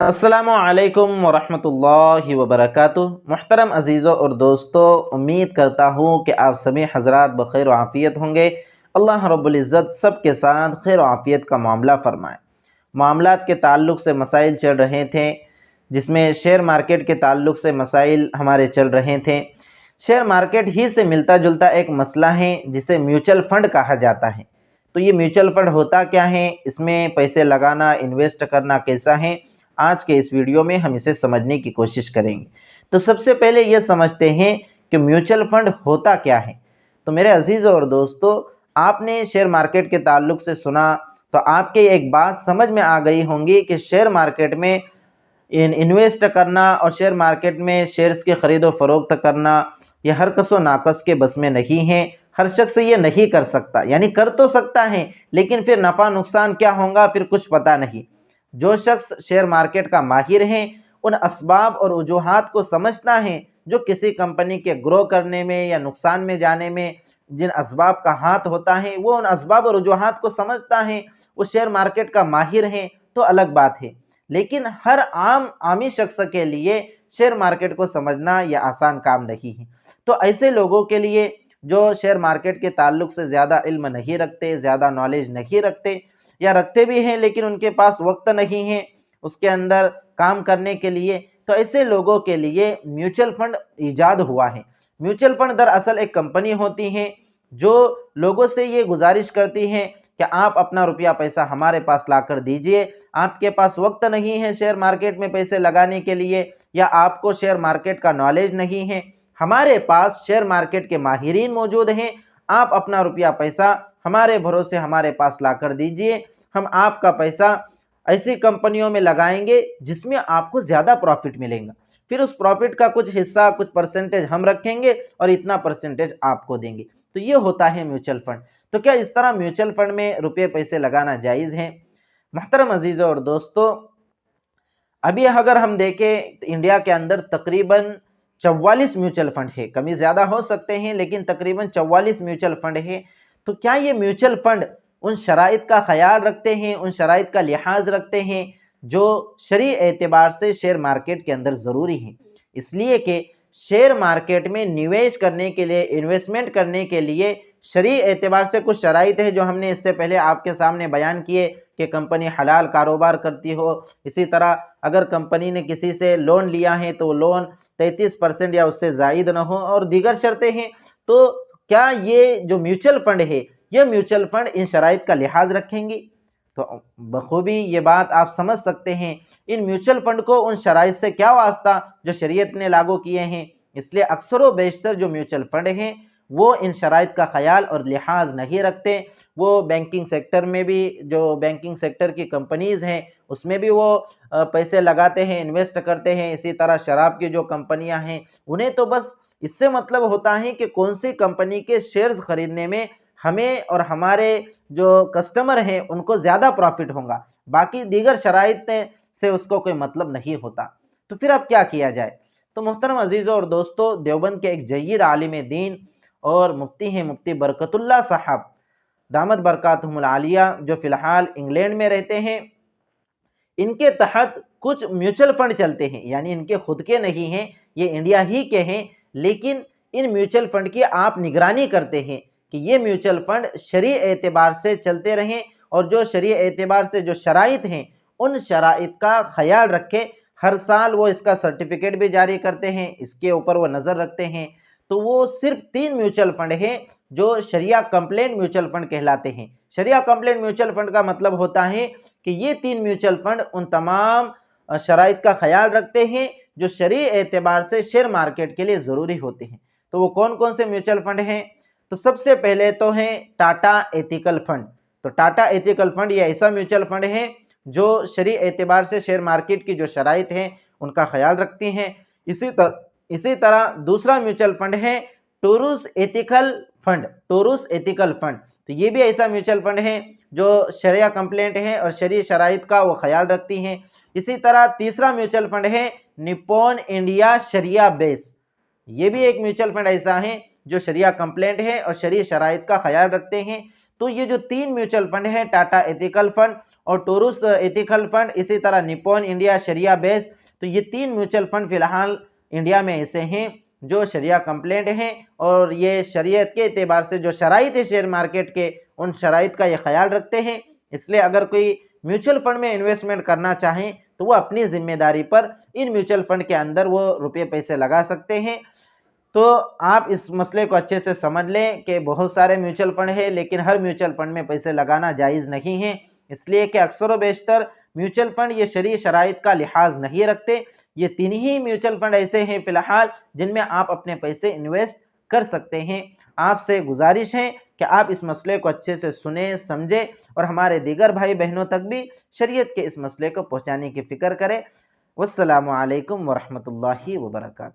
अस्सलामु अलैकुम वरहमतुल्लाहि वबरकातुह। मुहतरम अज़ीज़ों और दोस्तों, उम्मीद करता हूँ कि आप सभी हज़रात बख़ैर आफ़ियत होंगे। अल्लाह रब्बुल इज़्ज़त सब के साथ खैर आफ़ियत का मामला फ़रमाए। मामलात के ताल्लुक़ से मसाइल चल रहे थे, जिसमें शेयर मार्केट के ताल्लुक़ से मसाइल हमारे चल रहे थे। शेयर मार्केट ही से मिलता जुलता एक मसला है जिसे म्यूचुअल फ़ंड कहा जाता है। तो ये म्यूचुअल फ़ंड होता क्या है, इसमें पैसे लगाना, इन्वेस्ट करना कैसा है, आज के इस वीडियो में हम इसे समझने की कोशिश करेंगे। तो सबसे पहले ये समझते हैं कि म्यूचुअल फंड होता क्या है। तो मेरे अजीज़ों और दोस्तों, आपने शेयर मार्केट के ताल्लुक़ से सुना तो आपके एक बात समझ में आ गई होंगी कि शेयर मार्केट में इन्वेस्ट करना और शेयर मार्केट में शेयर्स की ख़रीद व फ़रोख्त करना यह हर कस व नाकस के बस में नहीं है। हर शख्स ये नहीं कर सकता, यानी कर तो सकता है लेकिन फिर नफ़ा नुकसान क्या होगा फिर कुछ पता नहीं। जो शख्स शेयर मार्केट का माहिर है, उन असबाब और वजूहात को समझता है जो किसी कंपनी के ग्रो करने में या नुकसान में जाने में जिन असबाब का हाथ होता है, वो उन असबाब और वजूहात को समझता है, वो शेयर मार्केट का माहिर है तो अलग बात है। लेकिन हर आमी शख्स के लिए शेयर मार्केट को समझना यह आसान काम नहीं है। तो ऐसे लोगों के लिए जो शेयर मार्केट के ताल्लुक़ से ज़्यादा इल्म नहीं रखते, ज़्यादा नॉलेज नहीं रखते, या रखते भी हैं लेकिन उनके पास वक्त नहीं है उसके अंदर काम करने के लिए, तो ऐसे लोगों के लिए म्यूचुअल फंड ईजाद हुआ है। म्यूचुअल फंड दरअसल एक कंपनी होती है जो लोगों से ये गुजारिश करती है कि आप अपना रुपया पैसा हमारे पास लाकर दीजिए। आपके पास वक्त नहीं है शेयर मार्केट में पैसे लगाने के लिए, या आपको शेयर मार्केट का नॉलेज नहीं है, हमारे पास शेयर मार्केट के माहिरीन मौजूद हैं। आप अपना रुपया पैसा हमारे भरोसे हमारे पास लाकर दीजिए, हम आपका पैसा ऐसी कंपनियों में लगाएंगे जिसमें आपको ज़्यादा प्रॉफिट मिलेगा। फिर उस प्रॉफिट का कुछ हिस्सा, कुछ परसेंटेज हम रखेंगे और इतना परसेंटेज आपको देंगे। तो ये होता है म्यूचुअल फंड। तो क्या इस तरह म्यूचुअल फंड में रुपये पैसे लगाना जायज़ है? मोहतरम अजीज़ों और दोस्तों, अभी अगर हम देखें तो इंडिया के अंदर तकरीबन 44 म्यूचुअल फंड है। कमी ज़्यादा हो सकते हैं लेकिन तकरीबन 44 म्यूचुअल फंड है। तो क्या ये म्यूचुअल फंड उन शराइत का ख्याल रखते हैं, उन शराइत का लिहाज रखते हैं जो शरई एतबार से शेयर मार्केट के अंदर ज़रूरी है? इसलिए कि शेयर मार्केट में निवेश करने के लिए, इन्वेस्टमेंट करने के लिए शरई एतबार से कुछ शराइत है जो हमने इससे पहले आपके सामने बयान किए कि कंपनी हलाल कारोबार करती हो। इसी तरह अगर कंपनी ने किसी से लोन लिया है तो लोन 33% या उससे ज़ायद न हो, और दीगर शर्तें हैं। तो क्या ये जो म्यूचुअल फंड है, ये म्यूचुअल फंड इन शराइत का लिहाज रखेंगी? तो बखूबी ये बात आप समझ सकते हैं, इन म्यूचुअल फंड को उन शराइत से क्या वास्ता जो शरीयत ने लागू किए हैं। इसलिए अक्सर व बेशतर जो म्यूचुअल फंड हैं वो इन शराइत का ख्याल और लिहाज नहीं रखते। वो बैंकिंग सेक्टर में भी, जो बैंकिंग सेक्टर की कंपनीज़ हैं उसमें भी वो पैसे लगाते हैं, इन्वेस्ट करते हैं। इसी तरह शराब की जो कंपनियां हैं, उन्हें तो बस इससे मतलब होता है कि कौन सी कंपनी के शेयर्स खरीदने में हमें और हमारे जो कस्टमर हैं उनको ज़्यादा प्रॉफिट होगा, बाकी दीगर शराइत से उसको कोई मतलब नहीं होता। तो फिर अब क्या किया जाए? तो मोहतरम अजीज़ों और दोस्तों, देवबंद के एक जय्यद आलिम दीन और मुफ्ती हैं, मुफ्ती बरकतुल्लाह साहब दामद बरकातहुमुल आलिया, जो फ़िलहाल इंग्लैंड में रहते हैं, इनके तहत कुछ म्यूचुअल फंड चलते हैं। यानी इनके खुद के नहीं हैं, ये इंडिया ही के हैं, लेकिन इन म्यूचुअल फंड की आप निगरानी करते हैं कि ये म्यूचुअल फंड शरई एतबार से चलते रहें और जो शरई एतबार से जो शराइत हैं उन शराइत का ख्याल रखें। हर साल वो इसका सर्टिफिकेट भी जारी करते हैं, इसके ऊपर वो नज़र रखते हैं। तो वो सिर्फ 3 म्यूचुअल फंड हैं जो शरिया कंप्लेंट म्यूचुअल फंड कहलाते हैं। शरिया कंप्लेंट म्यूचुअल फंड का मतलब होता है कि ये 3 म्यूचुअल फंड उन तमाम शराइत का ख्याल रखते हैं जो शरई एतबार से शेयर मार्केट के लिए ज़रूरी होते हैं। तो वो कौन कौन से म्यूचुअल फंड हैं? तो सबसे पहले तो हैं टाटा एथिकल फंड। तो टाटा एथिकल फंड ये ऐसा म्यूचुअल फंड है जो शरई एतबार से शेयर मार्केट की जो शराइत हैं उनका ख्याल रखती हैं। इसी तरह दूसरा म्यूचुअल फंड है टोरूस एथिकल फंड। टोरूस एथिकल फंड, तो ये भी ऐसा म्यूचुअल फंड है जो शरिया कंप्लेंट है और शरई शराइत का वो ख्याल रखती हैं। इसी तरह तीसरा म्यूचुअल फंड है निप्पॉन इंडिया शरिया बेस। ये भी एक म्यूचुअल फंड ऐसा है जो शरिया कंप्लेंट है और शरई शराइत का ख्याल रखते हैं। تو یہ جو 3 میوچل فنڈ ہیں، ٹاٹا ایتھیکل فنڈ اور ٹورس ایتھیکل فنڈ، اسی طرح نپون انڈیا شریعہ بیس، تو یہ 3 میوچل فنڈ فی الحال انڈیا میں ایسے ہیں جو شریعہ کمپلینٹ ہیں، اور یہ شریعت کے اعتبار سے جو شرائط ہے شیئر مارکیٹ کے، ان شرائط کا یہ خیال رکھتے ہیں۔ اس لیے اگر کوئی میوچل فنڈ میں انویسٹمنٹ کرنا چاہیں تو وہ اپنی ذمہ داری پر ان میوچل فنڈ کے اندر وہ روپے پیسے لگا سکتے ہیں۔ تو آپ اس مسئلے کو اچھے سے سمجھ لیں کہ بہت سارے میوچل فنڈ ہیں، لیکن ہر میوچل فنڈ میں پیسے لگانا جائز نہیں ہے، اس لیے کہ اکثر و بیشتر میوچل فنڈ یہ شرعی شرائط کا لحاظ نہیں رکھتے۔ یہ 3 ہی میوچل فنڈ ایسے ہیں فی الحال جن میں آپ اپنے پیسے انویسٹ کر سکتے ہیں۔ آپ سے گزارش ہے کہ آپ اس مسئلے کو اچھے سے سنیں، سمجھیں اور ہمارے دیگر بھائی بہنوں تک بھی شریعت کے اس مسئلے کو پہنچانے کی فکر کریں۔ والسلام علیکم ورحمۃ اللہ وبرکاتہ۔